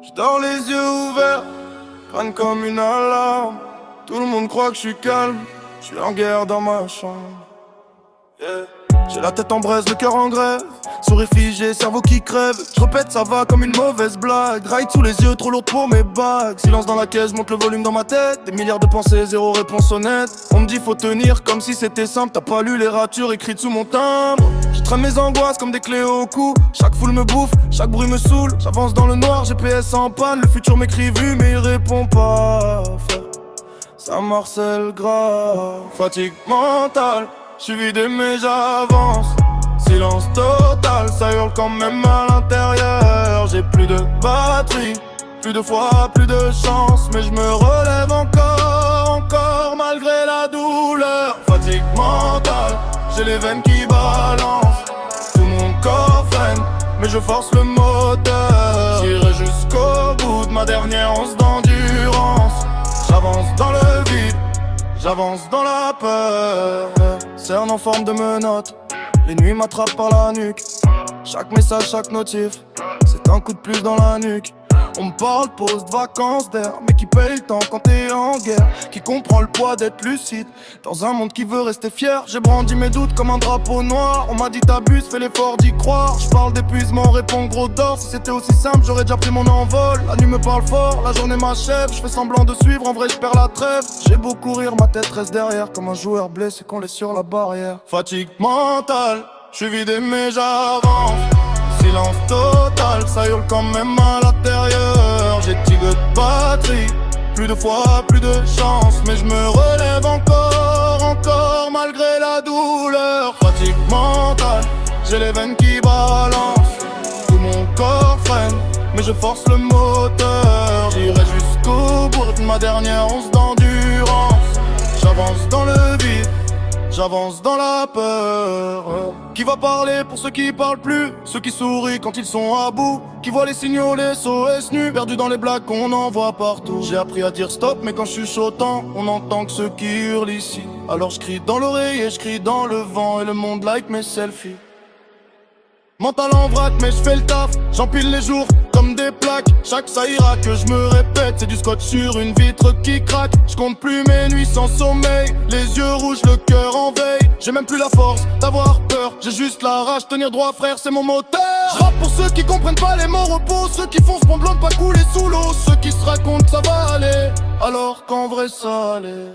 Je dors les yeux ouverts, crâne comme une alarme. Tout le monde croit que je suis calme, je suis en guerre dans ma chambre. Yeah. J'ai la tête en braise, le cœur en grève, sourire figé, cerveau qui crève. Je répète ça va comme une mauvaise blague. Ride sous les yeux, trop lourd pour mes bagues. Silence dans la caisse, monte le volume dans ma tête. Des milliards de pensées, zéro réponse honnête. On me dit faut tenir comme si c'était simple. T'as pas lu les ratures écrites sous mon timbre. Je traîne mes angoisses comme des clés au cou. Chaque foule me bouffe, chaque bruit me saoule. J'avance dans le noir, GPS en panne. Le futur m'écrit vu mais il répond pas. Frère, ça marcelle grave. Fatigue mentale, j'suis vidé mais j'avance. Silence total, ça hurle quand même à l'intérieur. J'ai plus de batterie, plus de foi, plus de chance. Mais je me relève encore malgré la douleur. Fatigue mentale, j'ai les veines qui balancent. Tout mon corps freine, mais je force le moteur. J'irai jusqu'au bout de ma dernière once d'endurance. J'avance dans le vide, j'avance dans la peur. Cerne en forme de menottes, les nuits m'attrapent par la nuque. Chaque message, chaque notif, c'est un coup de plus dans la nuque. On me parle pause, de vacances d'air, mais qui paye le temps quand t'es en guerre. Qui comprend le poids d'être lucide dans un monde qui veut rester fier. J'ai brandi mes doutes comme un drapeau noir. On m'a dit t'abuses, fais l'effort d'y croire. Je parle d'épuisement, réponds gros d'or. Si c'était aussi simple, j'aurais déjà pris mon envol. La nuit me parle fort, la journée m'achève. Je fais semblant de suivre, en vrai je perds la trêve. J'ai beau courir, ma tête reste derrière, comme un joueur blessé qu'on laisse sur la barrière. Fatigue mentale, je suis vidé mais j'avance. Silence total, ça hurle quand même à l'intérieur. J'ai tigre de batterie, plus de foi, plus de chance. Mais je me relève encore malgré la douleur. Fatigue mentale, j'ai les veines qui balancent. Tout mon corps freine, mais je force le moteur. J'irai jusqu'au bout de ma dernière once d'endurance. J'avance dans le vide, j'avance dans la peur. Qui va parler pour ceux qui parlent plus? Ceux qui sourient quand ils sont à bout. Qui voient les signaux, les SOS nus, perdus dans les blagues qu'on envoie partout. J'ai appris à dire stop, mais quand je suis chuchotant, on entend que ceux qui hurlent ici. Alors je crie dans l'oreille et je crie dans le vent. Et le monde like mes selfies. Mental en vrac mais je fais le taf. J'empile les jours comme des plaques. Chaque ça ira que je me répète. C'est du scotch sur une vitre qui craque. Je compte plus mes nuits sans sommeil. Les yeux rouges, le cœur en veille. J'ai même plus la force d'avoir peur. J'ai juste la rage, tenir droit frère, c'est mon moteur. Je rappe pour ceux qui comprennent pas les mots repos. Ceux qui font semblant de pas couler sous l'eau. Ceux qui se racontent ça va aller alors qu'en vrai ça allait.